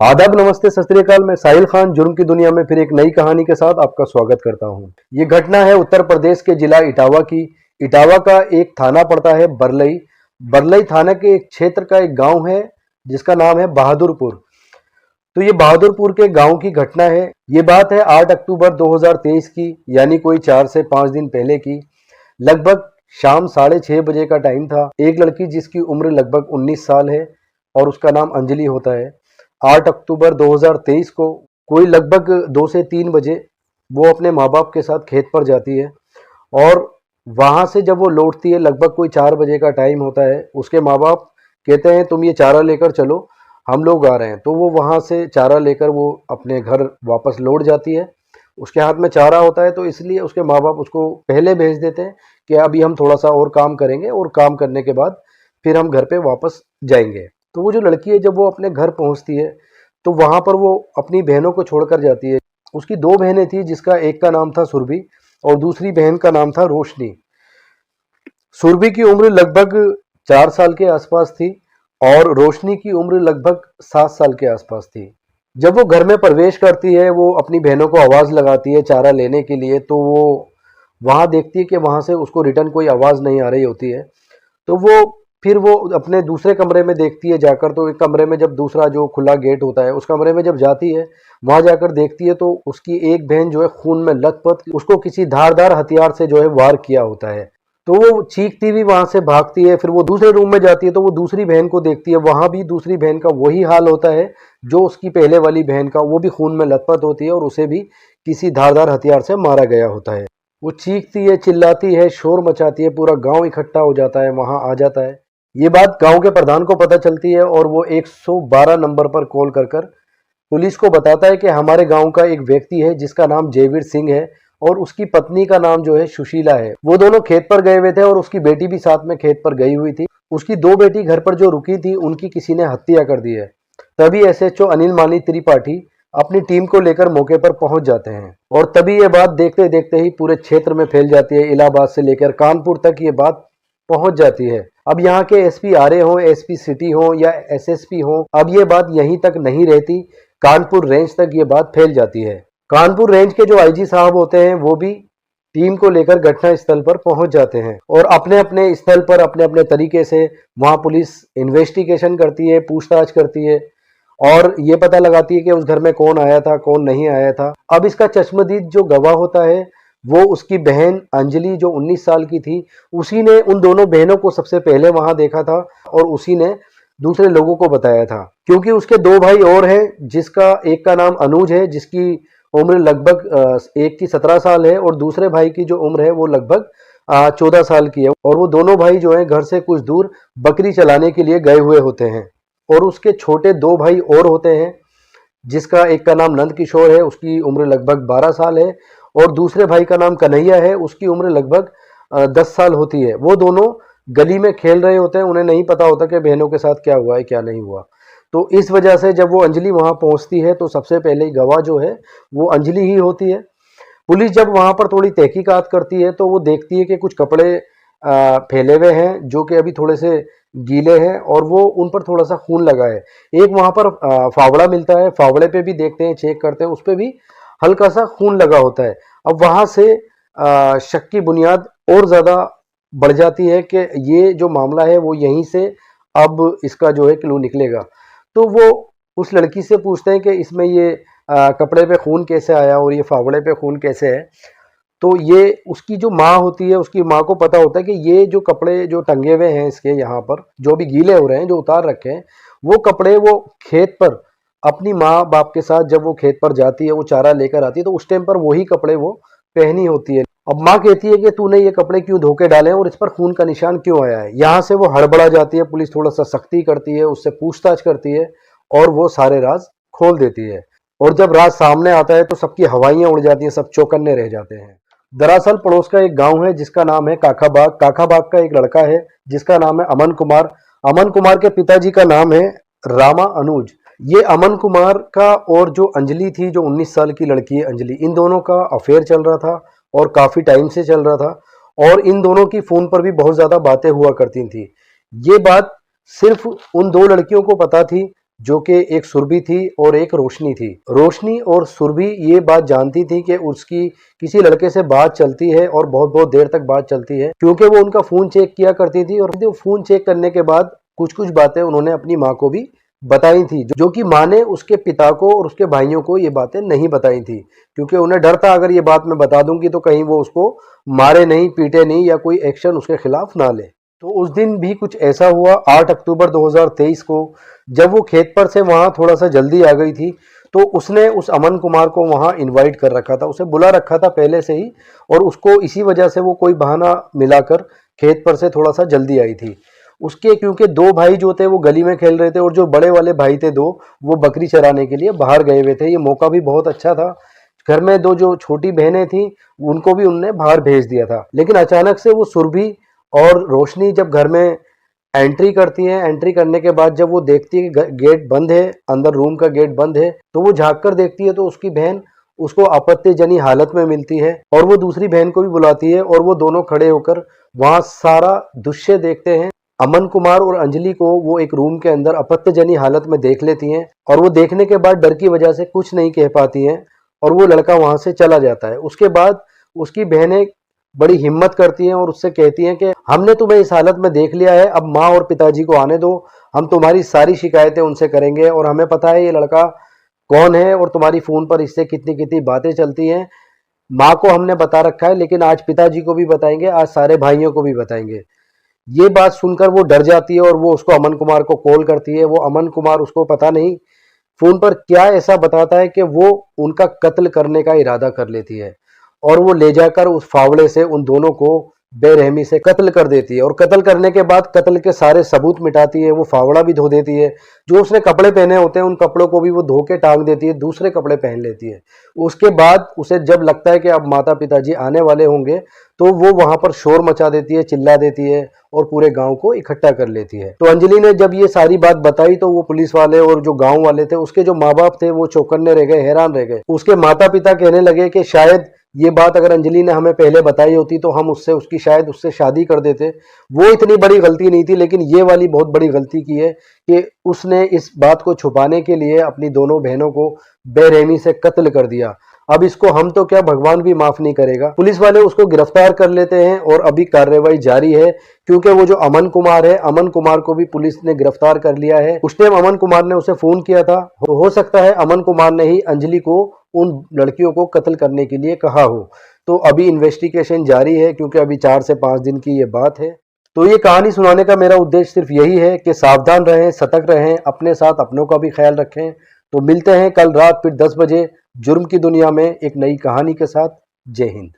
आदाब, नमस्ते, सत श्री अकाल। मैं साहिल खान जुर्म की दुनिया में फिर एक नई कहानी के साथ आपका स्वागत करता हूं। ये घटना है उत्तर प्रदेश के जिला इटावा की। इटावा का एक थाना पड़ता है बरलई। बरलई थाना के एक क्षेत्र का एक गांव है जिसका नाम है बहादुरपुर। तो ये बहादुरपुर के गांव की घटना है। ये बात है 8 अक्टूबर 2023 की, यानी कोई 4 से 5 दिन पहले की। लगभग शाम 6:30 बजे का टाइम था। एक लड़की जिसकी उम्र लगभग 19 साल है और उसका नाम अंजलि होता है, 8 अक्टूबर 2023 को कोई लगभग 2 से 3 बजे वो अपने माँ बाप के साथ खेत पर जाती है और वहाँ से जब वो लौटती है लगभग कोई 4 बजे का टाइम होता है। उसके माँ बाप कहते हैं तुम ये चारा लेकर चलो, हम लोग आ रहे हैं। तो वो वहाँ से चारा लेकर वो अपने घर वापस लौट जाती है। उसके हाथ में चारा होता है तो इसलिए उसके माँ बाप उसको पहले भेज देते हैं कि अभी हम थोड़ा सा और काम करेंगे और काम करने के बाद फिर हम घर पे वापस जाएंगे। तो वो जो लड़की है जब वो अपने घर पहुंचती है तो वहां पर वो अपनी बहनों को छोड़कर जाती है। उसकी 2 बहनें थी, जिसका एक का नाम था सुरभि और दूसरी बहन का नाम था रोशनी। सुरभि की उम्र लगभग 4 साल के आसपास थी और रोशनी की उम्र लगभग 7 साल के आसपास थी। जब वो घर में प्रवेश करती है, वो अपनी बहनों को आवाज़ लगाती है चारा लेने के लिए, तो वो वहाँ देखती है कि वहाँ से उसको रिटर्न कोई आवाज़ नहीं आ रही होती है। तो फिर वो अपने दूसरे कमरे में देखती है जाकर। तो एक कमरे में जब दूसरा जो खुला गेट होता है उस कमरे में जब जाती है, वहां जाकर देखती है तो उसकी एक बहन जो है खून में लथपथ, उसको किसी धारदार हथियार से जो है वार किया होता है। तो वो चीखती हुई वहां से भागती है। फिर वो दूसरे रूम में जाती है तो वो दूसरी बहन को देखती है, वहां भी दूसरी बहन का वही हाल होता है जो उसकी पहले वाली बहन का। वो भी खून में लथपथ होती है और उसे भी किसी धारदार हथियार से मारा गया होता है। वो चीखती है, चिल्लाती है, शोर मचाती है, पूरा गांव इकट्ठा हो जाता है, वहां आ जाता है। ये बात गांव के प्रधान को पता चलती है और वो 112 नंबर पर कॉल कर पुलिस को बताता है कि हमारे गांव का एक व्यक्ति है जिसका नाम जयवीर सिंह है और उसकी पत्नी का नाम जो है सुशीला है। वो दोनों खेत पर गए हुए थे और उसकी बेटी भी साथ में खेत पर गई हुई थी। उसकी 2 बेटी घर पर जो रुकी थी उनकी किसी ने हत्या कर दी है। तभी एसएचओ अनिल मानी त्रिपाठी अपनी टीम को लेकर मौके पर पहुंच जाते हैं और तभी ये बात देखते देखते ही पूरे क्षेत्र में फैल जाती है। इलाहाबाद से लेकर कानपुर तक ये बात पहुंच जाती है। अब यहाँ के एसपी आरए हो, एसपी सिटी हो या एसएसपी हो, अब ये बात यहीं तक नहीं रहती, कानपुर रेंज तक ये बात फैल जाती है। कानपुर रेंज के जो आईजी साहब होते हैं वो भी टीम को लेकर घटना स्थल पर पहुंच जाते हैं और अपने अपने स्थल पर अपने अपने तरीके से वहां पुलिस इन्वेस्टिगेशन करती है, पूछताछ करती है और ये पता लगाती है कि उस घर में कौन आया था, कौन नहीं आया था। अब इसका चश्मदीद जो गवाह होता है वो उसकी बहन अंजलि जो 19 साल की थी, उसी ने उन दोनों बहनों को सबसे पहले वहां देखा था और उसी ने दूसरे लोगों को बताया था। क्योंकि उसके 2 भाई और हैं, जिसका एक का नाम अनुज है जिसकी उम्र लगभग एक की 17 साल है और दूसरे भाई की जो उम्र है वो लगभग 14 साल की है। और वो दोनों भाई जो है घर से कुछ दूर बकरी चलाने के लिए गए हुए होते हैं। और उसके छोटे 2 भाई और होते हैं, जिसका एक का नाम नंद किशोर है, उसकी उम्र लगभग 12 साल है और दूसरे भाई का नाम कन्हैया है, उसकी उम्र लगभग 10 साल होती है। वो दोनों गली में खेल रहे होते हैं, उन्हें नहीं पता होता कि बहनों के साथ क्या हुआ है क्या नहीं हुआ। तो इस वजह से जब वो अंजलि वहां पहुंचती है तो सबसे पहले गवाह जो है वो अंजलि ही होती है। पुलिस जब वहां पर थोड़ी तहकीकात करती है तो वो देखती है कि कुछ कपड़े फैले हुए हैं जो कि अभी थोड़े से गीले हैं और वो उन पर थोड़ा सा खून लगा है। एक वहां पर फावड़ा मिलता है, फावड़े पे भी देखते हैं, चेक करते हैं, उस पर भी हल्का सा खून लगा होता है। अब वहां से शक की बुनियाद और ज्यादा बढ़ जाती है कि ये जो मामला है वो यहीं से अब इसका जो है क्लू निकलेगा। तो वो उस लड़की से पूछते हैं कि इसमें ये कपड़े पे खून कैसे आया और ये फावड़े पे खून कैसे है। तो ये उसकी जो माँ होती है, उसकी माँ को पता होता है कि ये जो कपड़े जो टंगे हुए हैं इसके यहाँ पर जो भी गीले हो रहे हैं, जो उतार रखे हैं, वो कपड़े वो खेत पर अपनी माँ बाप के साथ जब वो खेत पर जाती है, वो चारा लेकर आती है, तो उस टाइम पर वही कपड़े वो पहनी होती है। अब माँ कहती है कि तूने ये कपड़े क्यों धोके डाले हैं और इस पर खून का निशान क्यों आया है। यहाँ से वो हड़बड़ा जाती है, पुलिस थोड़ा सा सख्ती करती है, उससे पूछताछ करती है और वो सारे राज खोल देती है। और जब राज सामने आता है तो सबकी हवाइयां उड़ जाती हैं, सब चौकन्ने रह जाते हैं। दरअसल पड़ोस का एक गांव है जिसका नाम है काकाबाग। काकाबाग का एक लड़का है जिसका नाम है अमन कुमार। अमन कुमार के पिताजी का नाम है रामा अनुज। ये अमन कुमार का और जो अंजलि थी, जो 19 साल की लड़की है अंजलि, इन दोनों का अफेयर चल रहा था और काफी टाइम से चल रहा था और इन दोनों की फोन पर भी बहुत ज्यादा बातें हुआ करती थी। ये बात सिर्फ उन 2 लड़कियों को पता थी जो कि एक सुरभि थी और एक रोशनी थी। रोशनी और सुरभि ये बात जानती थी कि उसकी किसी लड़के से बात चलती है और बहुत बहुत देर तक बात चलती है, क्योंकि वो उनका फोन चेक किया करती थी। और फोन चेक करने के बाद कुछ कुछ बातें उन्होंने अपनी माँ को भी बताई थी, जो कि माँ ने उसके पिता को और उसके भाइयों को ये बातें नहीं बताई थी, क्योंकि उन्हें डर था अगर ये बात मैं बता दूंगी तो कहीं वो उसको मारे नहीं, पीटे नहीं या कोई एक्शन उसके खिलाफ ना ले। तो उस दिन भी कुछ ऐसा हुआ। 8 अक्टूबर 2023 को जब वो खेत पर से वहां थोड़ा सा जल्दी आ गई थी, तो उसने उस अमन कुमार को वहां इनवाइट कर रखा था, उसे बुला रखा था पहले से ही, और उसको इसी वजह से वो कोई बहाना मिलाकर खेत पर से थोड़ा सा जल्दी आई थी। उसके क्योंकि दो भाई जो थे वो गली में खेल रहे थे और जो बड़े वाले भाई थे दो, वो बकरी चराने के लिए बाहर गए हुए थे। ये मौका भी बहुत अच्छा था। घर में दो जो छोटी बहनें थी उनको भी उनने बाहर भेज दिया था। लेकिन अचानक से वो सुरभि और रोशनी जब घर में एंट्री करती है, एंट्री करने के बाद जब वो देखती है कि गेट बंद है, अंदर रूम का गेट बंद है, तो वो झांक कर देखती है तो उसकी बहन उसको आपत्तिजनक हालत में मिलती है और वो दूसरी बहन को भी बुलाती है और वो दोनों खड़े होकर वहां सारा दृश्य देखते हैं। अमन कुमार और अंजलि को वो एक रूम के अंदर आपत्तिजनक हालत में देख लेती हैं और वो देखने के बाद डर की वजह से कुछ नहीं कह पाती हैं और वो लड़का वहां से चला जाता है। उसके बाद उसकी बहनें बड़ी हिम्मत करती हैं और उससे कहती हैं कि हमने तुम्हें इस हालत में देख लिया है, अब माँ और पिताजी को आने दो, हम तुम्हारी सारी शिकायतें उनसे करेंगे और हमें पता है ये लड़का कौन है और तुम्हारी फोन पर इससे कितनी कितनी बातें चलती हैं। माँ को हमने बता रखा है, लेकिन आज पिताजी को भी बताएंगे, आज सारे भाइयों को भी बताएंगे। ये बात सुनकर वो डर जाती है और वो उसको अमन कुमार को कॉल करती है। वो अमन कुमार उसको पता नहीं फोन पर क्या ऐसा बताता है कि वो उनका कत्ल करने का इरादा कर लेती है और वो ले जाकर उस फावड़े से उन दोनों को बेरहमी से कत्ल कर देती है। और कत्ल करने के बाद कत्ल के सारे सबूत मिटाती है। वो फावड़ा भी धो देती है, जो उसने कपड़े पहने होते हैं उन कपड़ों को भी वो धो के टांग देती है, दूसरे कपड़े पहन लेती है। उसके बाद उसे जब लगता है कि अब माता पिताजी आने वाले होंगे, तो वो वहां पर शोर मचा देती है, चिल्ला देती है और पूरे गांव को इकट्ठा कर लेती है। तो अंजलि ने जब ये सारी बात बताई तो वो पुलिस वाले और जो गांव वाले थे, उसके जो माँ बाप थे, वो चौकन्ने रह गए, हैरान रह गए। उसके माता पिता कहने लगे कि शायद ये बात अगर अंजलि ने हमें पहले बताई होती तो हम शायद उससे शादी कर देते। वो इतनी बड़ी गलती नहीं थी, लेकिन ये वाली बहुत बड़ी गलती की है कि उसने इस बात को छुपाने के लिए अपनी दोनों बहनों को बेरहमी से कत्ल कर दिया। अब इसको हम तो क्या, भगवान भी माफ नहीं करेगा। पुलिस वाले उसको गिरफ्तार कर लेते हैं और अभी कार्रवाई जारी है, क्योंकि वो जो अमन कुमार है, अमन कुमार को भी पुलिस ने गिरफ्तार कर लिया है। उस टाइम अमन कुमार ने उसे फोन किया था। हो सकता है अमन कुमार ने ही अंजलि को उन लड़कियों को कत्ल करने के लिए कहा हो। तो अभी इन्वेस्टिगेशन जारी है, क्योंकि अभी 4 से 5 दिन की ये बात है। तो ये कहानी सुनाने का मेरा उद्देश्य सिर्फ यही है कि सावधान रहें, सतर्क रहें, अपने साथ अपनों का भी ख्याल रखें। तो मिलते हैं कल रात फिर 10 बजे जुर्म की दुनिया में एक नई कहानी के साथ। जय हिंद।